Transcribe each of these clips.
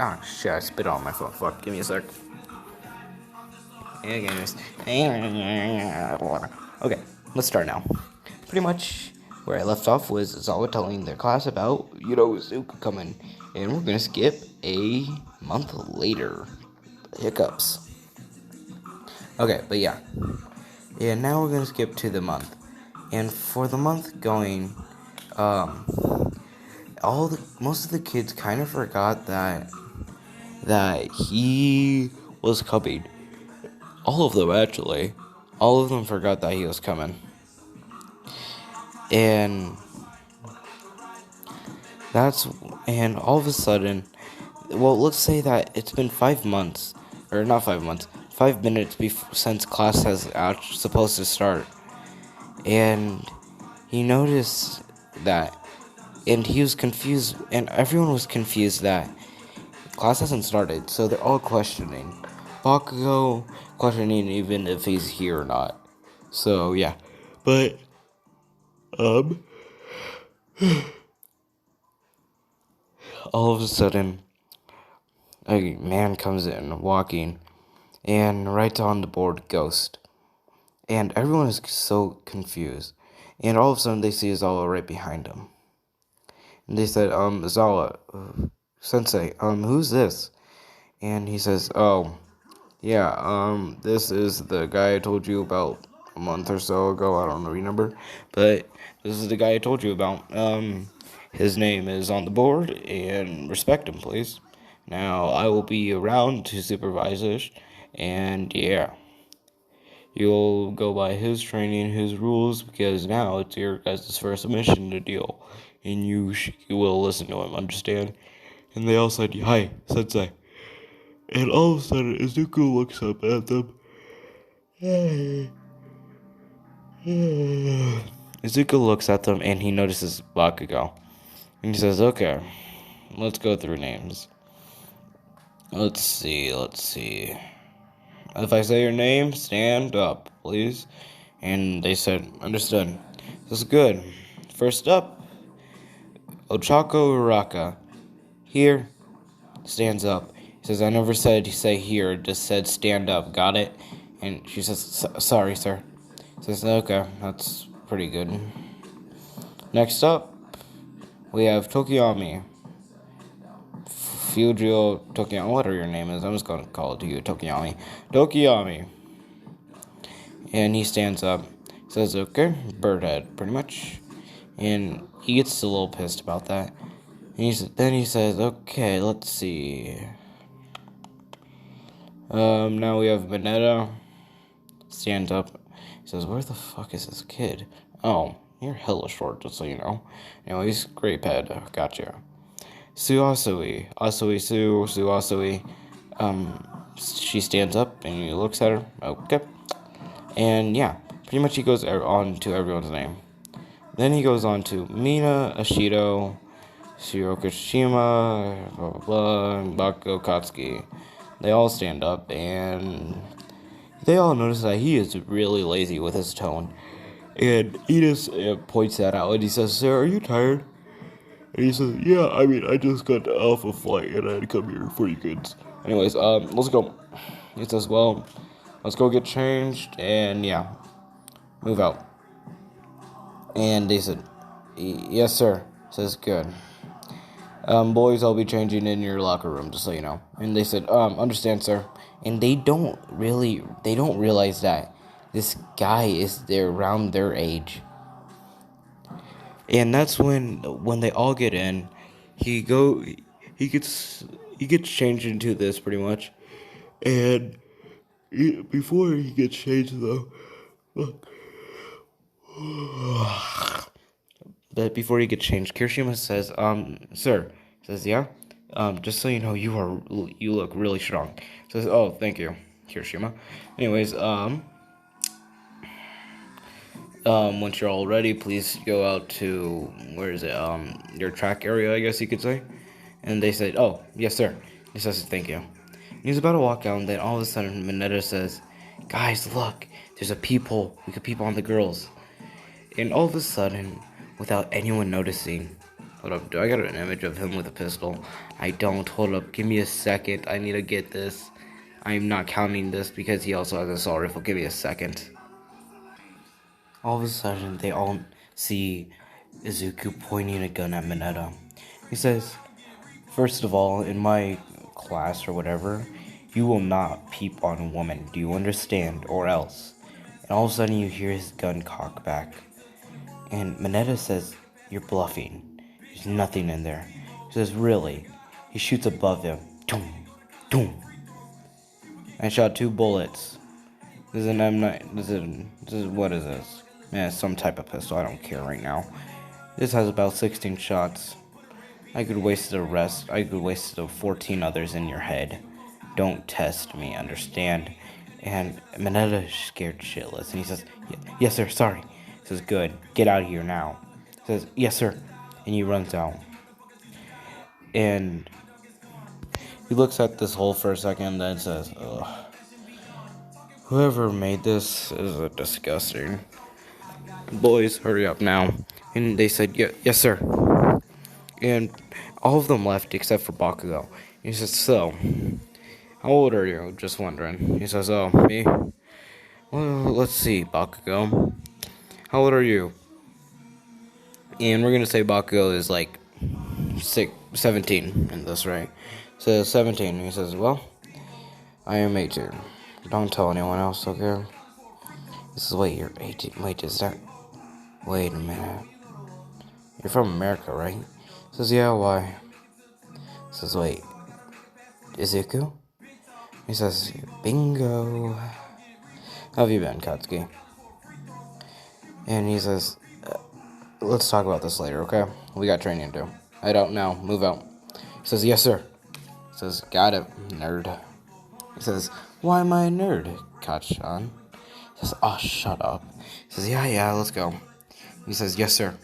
Ah, shit, I spit on my phone. Fuck, give me a sec. Okay, let's start now. Pretty much where I left off was Zawa telling the class about, Zuka coming. And we're gonna skip a month later. Hiccups. Okay, but yeah. And now we're gonna skip to the month. And for the month going, um, most of the kids kind of forgot that he was coming. All of them, actually. All of them forgot that he was coming. And and all of a sudden, well, let's say that it's been 5 months, or not 5 months, 5 minutes since class has supposed to start. And he noticed that, and he was confused, and everyone was confused that class hasn't started, so they're all questioning. Bakugo questioning even if he's here or not. So yeah, but all of a sudden, a man comes in walking and writes on the board "Ghost," and everyone is so confused. And all of a sudden, they see Zawa right behind him. And they said, Zawa, Sensei, who's this? And he says, oh, yeah, this is the guy I told you about a month or so ago. I don't remember, but this is the guy I told you about. His name is on the board, and respect him, please. Now, I will be around to supervise this, and yeah, you'll go by his training, his rules, because now it's your guys' first mission to deal, and you will listen to him, understand? And they all said, hi, Sensei. And all of a sudden, Izuku looks up at them. Izuku looks at them and he notices Bakugo. And he says, okay, let's go through names. Let's see. If I say your name, stand up, please. And they said, understood. This is good. First up, Ochako Uraka. Here, stands up. He says, I never said say here, just said stand up, got it? And she says, sorry, sir. He says, okay, that's pretty good. Next up, we have Tokiyami. Fujio Tokiyami, whatever your name is, I'm just going to call it to you, Tokiyami. Tokiyami. And he stands up, says, okay, birdhead, pretty much. And he gets a little pissed about that. And then he says, okay, let's see. Now we have Mineta. Stands up. He says, where the fuck is this kid? Oh, you're hella short, just so you know. Anyways, great pet. Gotcha. Suasui. Suasui. She stands up and he looks at her. Okay. And yeah, pretty much he goes on to everyone's name. Then he goes on to Mina, Ashido, Shirokishima, blah, blah, blah, and Bakugo Katsuki. They all stand up and they all notice that he is really lazy with his tone. And Edith points that out and he says, sir, are you tired? And he says, yeah, I mean, I just got off a flight and I had to come here for you kids. Anyways, let's go. He says, well, let's go get changed and yeah, move out. And they said, yes, sir. Says, good. Boys, I'll be changing in your locker room, just so you know. And they said, understand, sir. And they don't realize that this guy is around their age. And that's when they all get in, he gets changed into this pretty much. And before he gets changed though, but before he gets changed, Kirishima says, sir, says, yeah, just so you know, you look really strong. Says, oh, thank you, Kirishima. Anyways, once you're all ready, please go out to, where is it, your track area, I guess you could say. And they said, oh, yes, sir. He says, thank you. And he's about to walk out, and then all of a sudden, Mineta says, guys, look, there's a peephole. We could peep on the girls. And all of a sudden, without anyone noticing, Hold up, do I got an image of him with a pistol? I don't. Hold up, give me a second. I need to get this. I'm not counting this because he also has an assault rifle. Give me a second. All of a sudden, they all see Izuku pointing a gun at Mineta. He says, first of all, in my class or whatever, you will not peep on women. Do you understand? Or else. And all of a sudden, you hear his gun cock back. And Mineta says, you're bluffing. There's nothing in there. He says, really? He shoots above him. Doom, doom. I shot 2 bullets. This is an M9. What is this? Man, it's some type of pistol. I don't care right now. This has about 16 shots. I could waste the rest. I could waste the 14 others in your head. Don't test me, understand? And Mineta is scared shitless. And he says, yes, sir, sorry. He says, good. Get out of here now. He says, yes, sir. And he runs out. And he looks at this hole for a second, then says, ugh. Whoever made this is disgusting. Boys, hurry up now. And they said, yes, sir. And all of them left except for Bakugo. He says, so, how old are you? Just wondering. He says, oh, me? Well, let's see, Bakugo. How old are you? And we're going to say Bakugo is like 17 in this, right? So 17. He says, well, I am 18. Don't tell anyone else, okay? This is, wait, you're 18. Wait, is that... Wait a minute. You're from America, right? He says, yeah, why? He says, wait, Izuku? He says, bingo. How have you been, Katsuki? And he says, let's talk about this later, okay? We got training to do. Head out now. Move out. He says, yes, sir. He says, got it, nerd. He says, why am I a nerd, Kachan? He says, oh, shut up. He says, yeah, let's go. He says, yes, sir.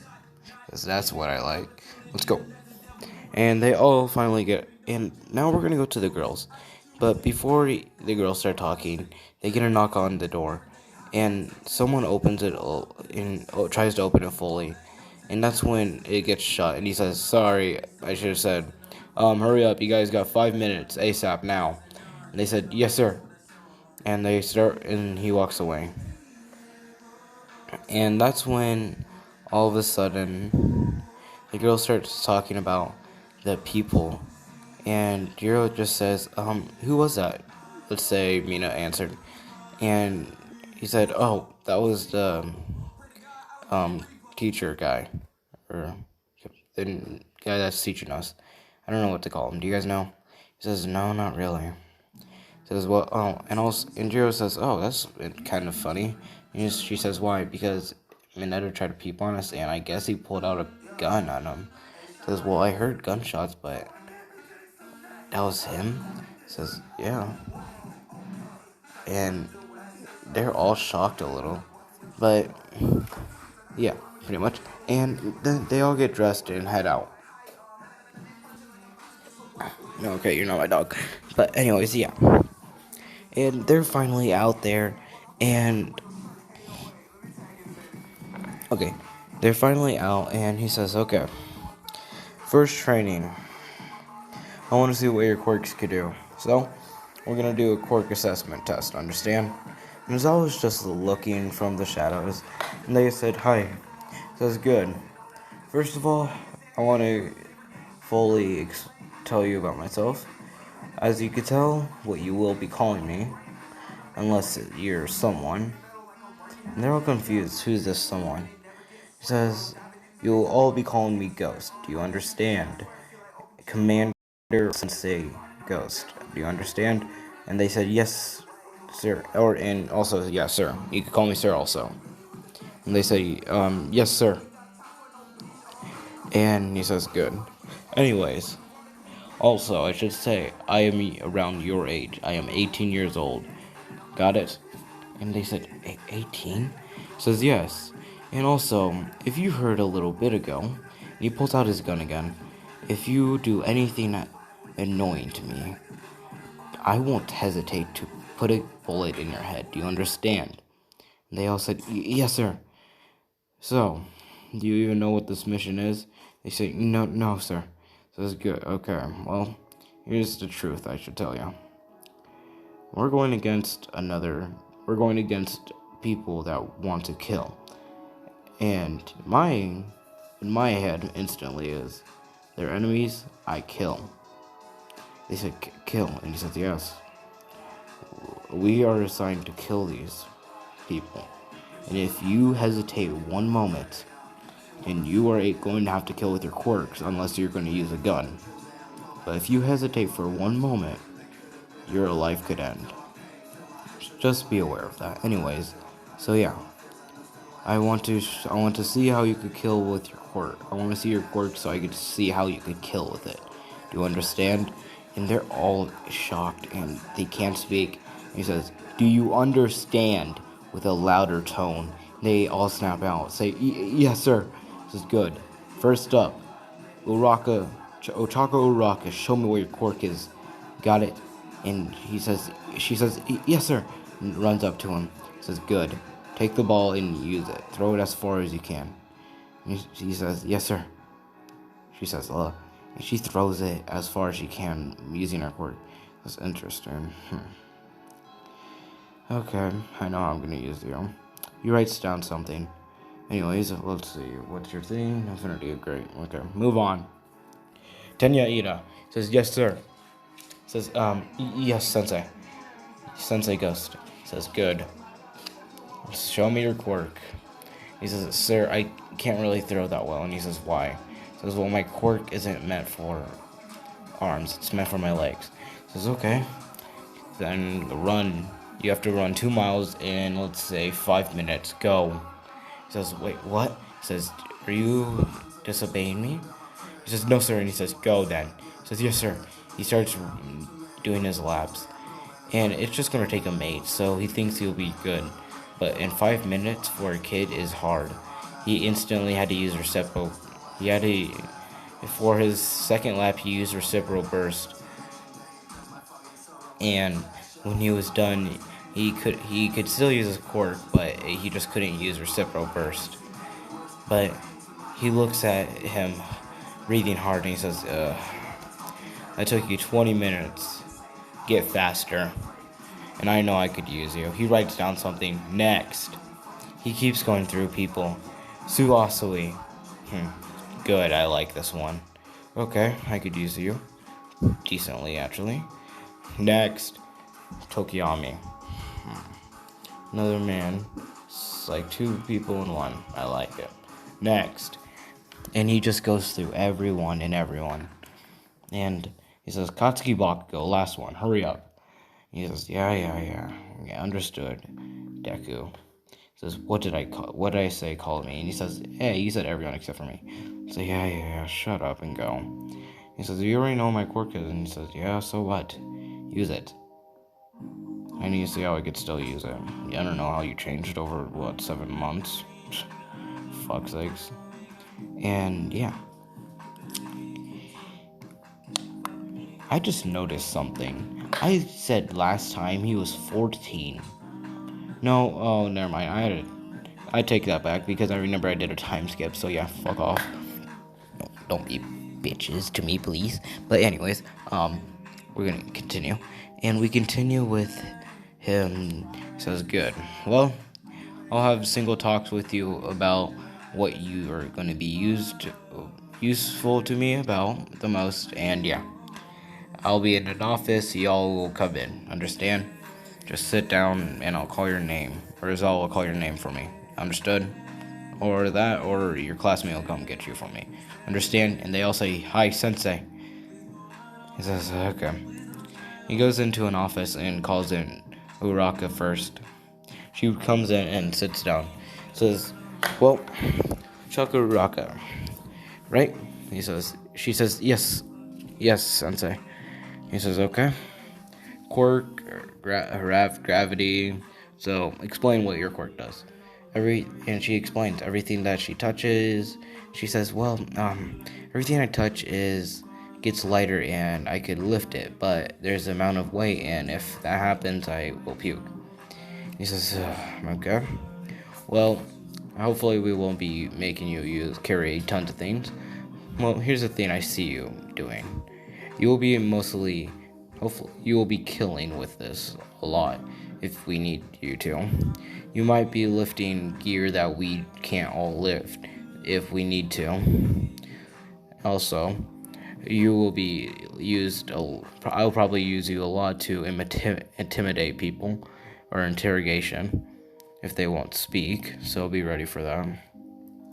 He says, that's what I like. Let's go. And they all finally get... And now we're going to go to the girls. But before the girls start talking, they get a knock on the door. And someone opens it and tries to open it fully. And that's when it gets shut. And he says, sorry, I should have said, hurry up, you guys got 5 minutes, ASAP now. And they said, yes, sir. And they start, and he walks away. And that's when, all of a sudden, the girl starts talking about the people. And Jiro just says, who was that? Let's say Mina answered. And he said, oh, that was the, teacher guy. Or the guy that's teaching us. I don't know what to call him. Do you guys know? He says, no, not really. He says, well, oh, and Jiro says, oh, that's kind of funny. And she says, why? Because Mineta tried to peep on us, and I guess he pulled out a gun on him. He says, well, I heard gunshots, but that was him? He says, yeah. And they're all shocked a little. But, yeah, pretty much. And then they all get dressed and head out. Okay, you're not my dog. But anyways, yeah. And they're finally out there. And... Okay. They're finally out. And he says, okay. First training. I want to see what your quirks could do. So, we're going to do a quirk assessment test, understand? And as I was just looking from the shadows, and they said, hi. Says, good. First of all, I want to fully tell you about myself. As you could tell, what you will be calling me, unless you're someone. And they're all confused. Who's this someone? He says, you'll all be calling me Ghost. Do you understand? Commander Sensei Ghost. Do you understand? And they said, yes, sir. And also, yes, sir. You could call me sir also. And they say, yes, sir. And he says, good. Anyways, also, I should say, I am around your age. I am 18 years old. Got it? And they said, 18? He says, yes. And also, if you heard a little bit ago, and he pulls out his gun again, if you do anything annoying to me, I won't hesitate to put a bullet in your head. Do you understand? And they all said, yes, sir. So, do you even know what this mission is? They say, no, no, sir. Says, good. Okay, well, here's the truth I should tell you. We're going against people that want to kill. And in my head instantly is, their enemies, I kill. They said, kill. And he says, yes. We are assigned to kill these people. And if you hesitate one moment, then you are going to have to kill with your quirks unless you're going to use a gun. But if you hesitate for one moment, your life could end. Just be aware of that. Anyways, so yeah. I want to see how you could kill with your quirk. I want to see your quirk so I could see how you could kill with it. Do you understand? And they're all shocked and they can't speak. He says, do you understand? With a louder tone. They all snap out. Say, yes, sir. This is good. First up, Ochako Uraka, show me where your quirk is. Got it? And she says, yes, sir. And runs up to him. Says, good. Take the ball and use it. Throw it as far as you can. And he says, yes, sir. She says, and she throws it as far as she can using her quirk. That's interesting. Okay, I know how I'm gonna use you. He writes down something. Anyways, let's see. What's your thing? Infinity, great. Okay, move on. Tenya Ida says, yes, sir. Says, yes, Sensei. Sensei Ghost says, good. Show me your quirk. He says, sir, I can't really throw that well. And he says, why? He says, well, my quirk isn't meant for arms. It's meant for my legs. He says, okay. Then run. You have to run 2 miles in, let's say, 5 minutes. Go. He says, wait, what? He says, are you disobeying me? He says, no, sir. And he says, go then. He says, yes, sir. He starts doing his laps. And it's just going to take him 8, so he thinks he'll be good. But in 5 minutes for a kid is hard. He instantly had to use reciprocal. For his second lap, he used reciprocal burst. And when he was done, he could still use his quirk, but he just couldn't use reciprocal burst. But he looks at him, breathing hard, and he says, that took you 20 minutes. Get faster. And I know I could use you. He writes down something. Next. He keeps going through people. Suasui. Good, I like this one. Okay, I could use you. Decently, actually. Next. Tokiyami. Another man. It's like 2 people in 1. I like it. Next. And he just goes through everyone and everyone. And he says, Katsuki Bakugo, last one. Hurry up. He says, yeah, understood. Deku. He says, what did I say, call me? And he says, hey, you said everyone except for me. So yeah, shut up and go. He says, you already know my quirk is. And he says, yeah, so what? Use it. I need to see how I could still use it. I don't know how you changed it over, 7 months? Fuck's sakes. And yeah. I just noticed something. I said last time he was 14. No, never mind. I take that back because I remember I did a time skip. So yeah, fuck off. No, don't be bitches to me, please. But anyways, we're gonna continue, and we continue with him. Says good. Well, I'll have single talks with you about what you are going to be useful to me about the most, and yeah. I'll be in an office, y'all will come in, understand? Just sit down and I'll call your name, or Zal will call your name for me, understood? Or your classmate will come get you for me, understand? And they all say, hi, sensei. He says, okay. He goes into an office and calls in Uraka first. She comes in and sits down. Says, well, Chaka Uraka, right? She says, yes, sensei. He says, okay. Quirk, gravity. So, explain what your quirk does. And she explains everything that she touches. She says, well, everything I touch gets lighter and I could lift it, but there's an amount of weight, and if that happens, I will puke. He says, okay. Well, hopefully we won't be making you carry tons of things, Well, here's the thing I see you doing. You will be mostly, hopefully, you will be killing with this a lot if we need you to. You might be lifting gear that we can't all lift if we need to. Also, you will be used, I'll probably use you a lot to intimidate people or interrogation if they won't speak, so be ready for that.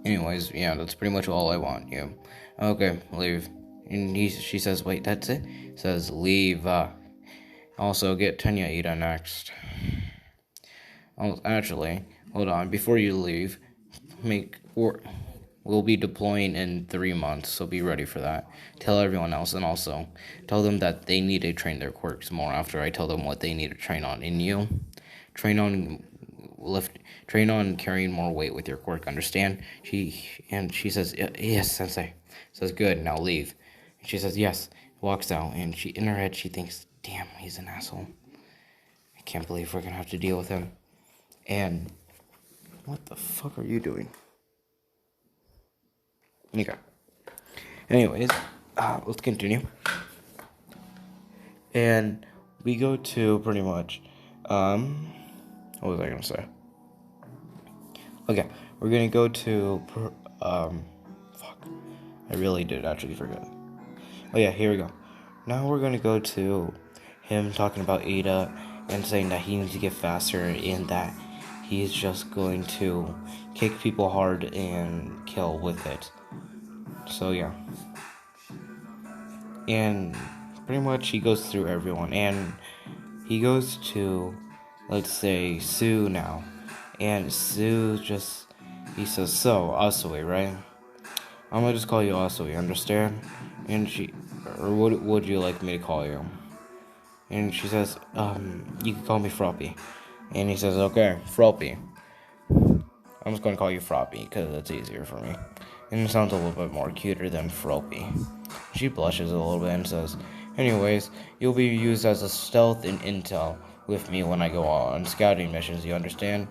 Anyways, yeah, that's pretty much all I want you. Okay, leave. And she says, wait, that's it? Says, leave. Also, get Tanya Ida next. Oh, actually, hold on. Before you leave, we'll be deploying in 3 months, so be ready for that. Tell everyone else, and also tell them that they need to train their quirks more after I tell them what they need to train on. In you, train on carrying more weight with your quirk. Understand? She says, yes, sensei. Says, good. Now leave. And she says, yes. Walks out, and in her head she thinks, damn, he's an asshole. I can't believe we're gonna have to deal with him. And what the fuck are you doing? Okay. Anyways, let's continue. And we go to pretty much, what was I gonna say? Okay, we're gonna go to, fuck. I really did actually forget. Oh yeah, here we go. Now we're gonna go to him talking about Ada and saying that he needs to get faster and that he's just going to kick people hard and kill with it. So yeah. And pretty much he goes through everyone, and he goes to, let's say, Sue now. And Sue he says, so, Asui, right? I'm gonna just call you Asui, understand? And what would you like me to call you? And she says, you can call me Froppy. And he says, okay, Froppy. I'm just gonna call you Froppy, because it's easier for me. And it sounds a little bit more cuter than Froppy. She blushes a little bit and says, anyways, you'll be used as a stealth and intel with me when I go on scouting missions, you understand?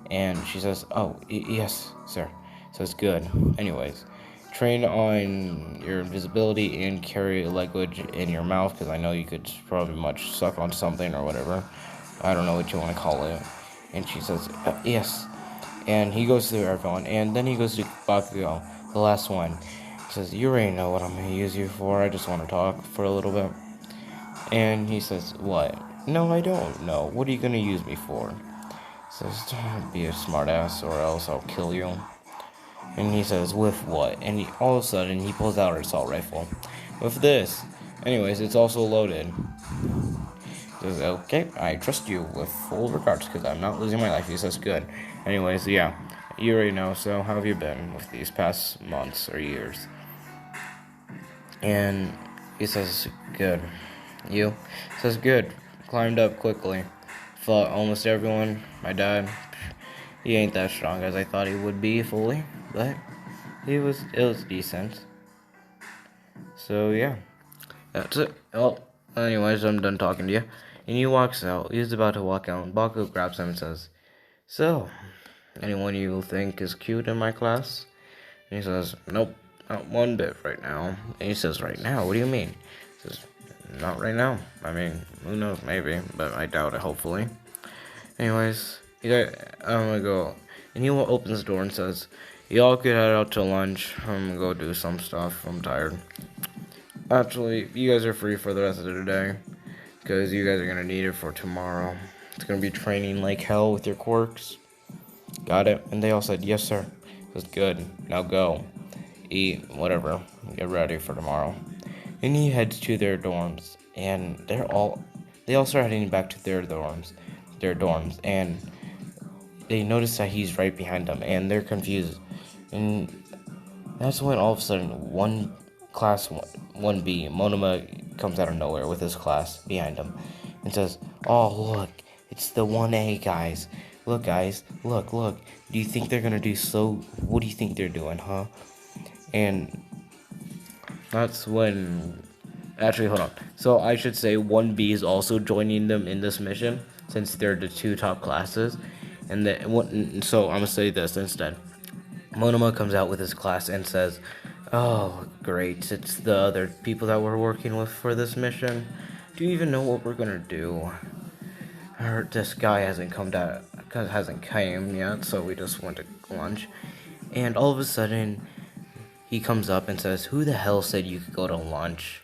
And she says, oh, yes, sir. Says, good. Anyways, train on your invisibility and carry language in your mouth, because I know you could probably much suck on something or whatever. I don't know what you want to call it. And she says, yes. And he goes through everyone, and then he goes to Bakugo, the last one. He says, you already know what I'm going to use you for, I just want to talk for a little bit. And he says, what? No, I don't know. What are you going to use me for? He says, don't be a smartass or else I'll kill you. And he says, with what? And all of a sudden, he pulls out an assault rifle. With this. Anyways, it's also loaded. He says, okay, I trust you with full regards because I'm not losing my life. He says, good. Anyways, yeah, you already know, so how have you been with these past months or years? And he says, good. You? He says, good. Climbed up quickly. Fought almost everyone. My dad, he ain't that strong as I thought he would be fully, but it was decent. So, yeah. That's it. Well, anyways, I'm done talking to you. And he walks out. He's about to walk out, and Baku grabs him and says, so, anyone you think is cute in my class? And he says, nope, not one bit right now. And he says, right now? What do you mean? He says, not right now. I mean, who knows, maybe, but I doubt it, hopefully. Anyways, I'm gonna go. And he opens the door and says, y'all could head out to lunch. I'm gonna go do some stuff. I'm tired. Actually, you guys are free for the rest of the day, because you guys are gonna need it for tomorrow. It's gonna be training like hell with your quirks. Got it? And they all said, yes, sir. It was good. Now go. Eat, whatever. Get ready for tomorrow. And he heads to their dorms. And they all start heading back to their dorms. And they notice that he's right behind them. And they're confused. And that's when all of a sudden, Class 1B, Monoma comes out of nowhere with his class behind him. And says, oh, look. It's the 1A guys. Look, guys. Look. Do you think they're gonna do so? What do you think they're doing, huh? And that's when... Actually, hold on. So I should say 1B is also joining them in this mission, since they're the two top classes. So I'm gonna say this instead. Monoma comes out with his class and says, Oh, great. It's the other people that we're working with for this mission. Do you even know what we're gonna do? This guy hasn't came yet, so we just went to lunch. And all of a sudden, he comes up and says, "Who the hell said you could go to lunch?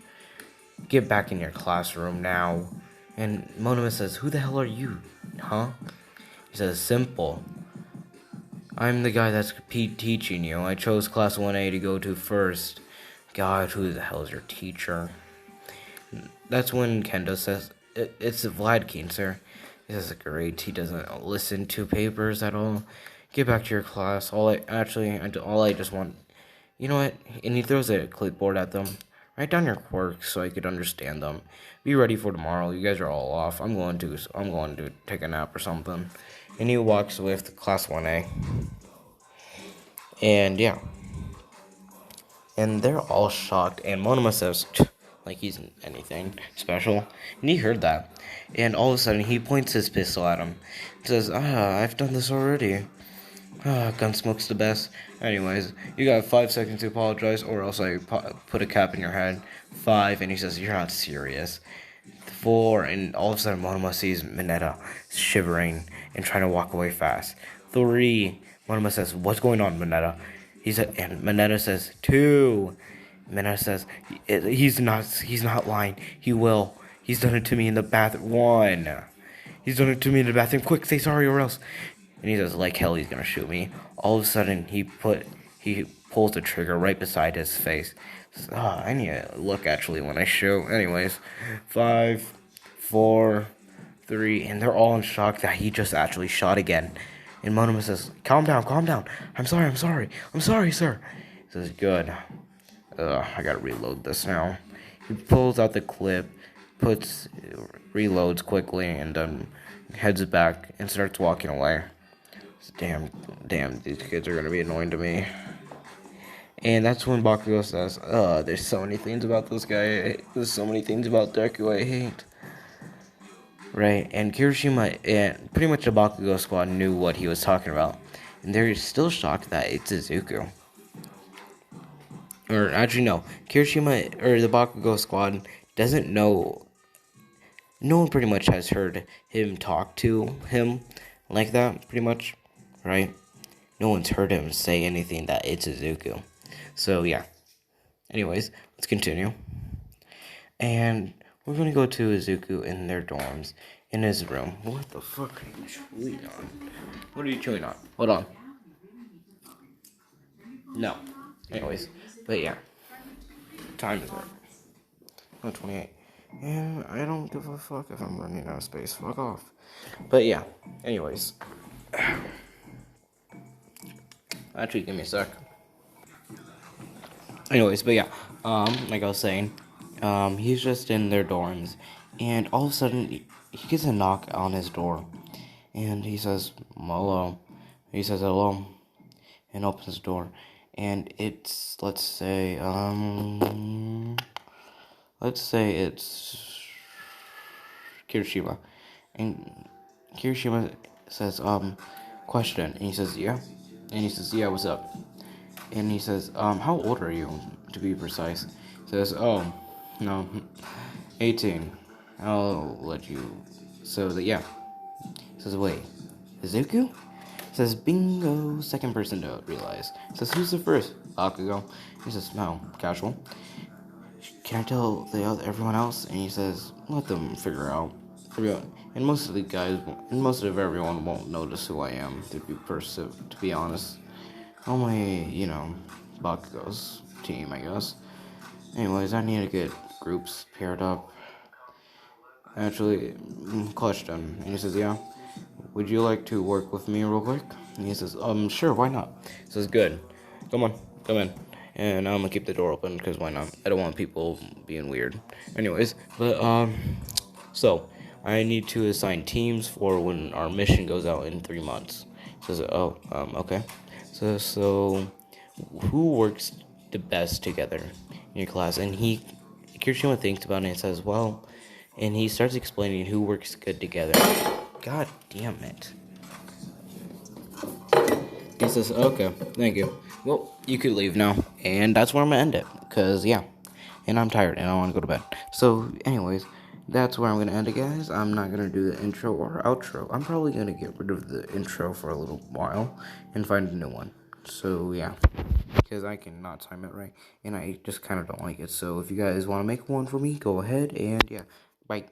Get back in your classroom now." And Monoma says, "Who the hell are you, huh?" He says, "Simple. I'm the guy that's teaching you. I chose class 1A to go to first. God, who the hell is your teacher?" That's when Kendo says, "It's Vladkin, sir." He says, "Great, he doesn't listen to papers at all. Get back to your class. All I just want, you know what?" And he throws a clipboard at them. "Write down your quirks so I could understand them. Be ready for tomorrow. You guys are all off. I'm going to take a nap or something." And he walks with class 1A. And yeah. And they're all shocked. And Monoma says, like he's anything special. And he heard that. And all of a sudden, he points his pistol at him. He says, I've done this already. Gunsmoke's the best. Anyways, you got 5 seconds to apologize, or else I put a cap in your head. 5, and he says, "You're not serious." 4, and all of a sudden, Monoma sees Mineta shivering and trying to walk away fast. 3, Monoma says, "What's going on, Mineta?" And Mineta says, 2. Mineta says, he's not lying. He will. He's done it to me in the bathroom. 1. He's done it to me in the bathroom. Quick, say sorry or else. And he says, like hell, he's gonna shoot me. All of a sudden, he pulls the trigger right beside his face. Says, I need to look actually when I shoot. Anyways, 5, 4, 3, and they're all in shock that he just actually shot again. And Monoma says, calm down. I'm sorry, sir. He says, good. I gotta reload this now. He pulls out the clip, reloads quickly, and then heads back and starts walking away. Damn, these kids are gonna be annoying to me. And that's when Bakugo says, there's so many things about this guy. There's so many things about Deku I hate. Right, and Kirishima and pretty much the Bakugo squad knew what he was talking about. And they're still shocked that it's Izuku. Or actually, no. Kirishima, or the Bakugo squad, doesn't know. No one pretty much has heard him talk to him like that, pretty much. Right? No one's heard him say anything that it's Izuku. So, yeah. Anyways, let's continue. And we're going to go to Izuku in their dorms, in his room. What the fuck are you chewing on? What are you chewing on? Hold on. No. Anyways, but yeah. What time is it? 28. And I don't give a fuck if I'm running out of space. Fuck off. But yeah. Anyways. Actually, give me a sec. Anyways, but yeah. Like I was saying, he's just in their dorms, and all of a sudden he gets a knock on his door, and he says hello. He says hello, and opens the door, and it's let's say it's Kirishima, and Kirishima says question, and he says yeah, what's up? And he says, how old are you, to be precise? He says, oh, no, 18. I'll let you. So, yeah. He says, wait, Izuku? He says, bingo, second person to realize. He says, who's the first? Bakugo. He says, no, casual. Can I tell everyone else? And he says, let them figure out. And most of everyone won't notice who I am, to be honest. Only, Bakugo's team, I guess. Anyways, I need to get groups paired up. Actually, question. And he says, yeah. Would you like to work with me real quick? And he says, sure, why not? He says, good. Come in. And I'm gonna keep the door open, because why not? I don't want people being weird. Anyways, but, so, I need to assign teams for when our mission goes out in 3 months. He says, okay. So, who works the best together in your class? And Kirishima thinks about it and says, well, and he starts explaining who works good together. God damn it. He says, okay, thank you. Well, you could leave now. And that's where I'm gonna end it. Because, yeah. And I'm tired and I want to go to bed. So, anyways, that's where I'm gonna end it, guys. I'm not gonna do the intro or outro. I'm probably gonna get rid of the intro for a little while and find a new one. So, yeah. Because I cannot time it right. And I just kind of don't like it. So, if you guys want to make one for me, go ahead. And, yeah. Bye.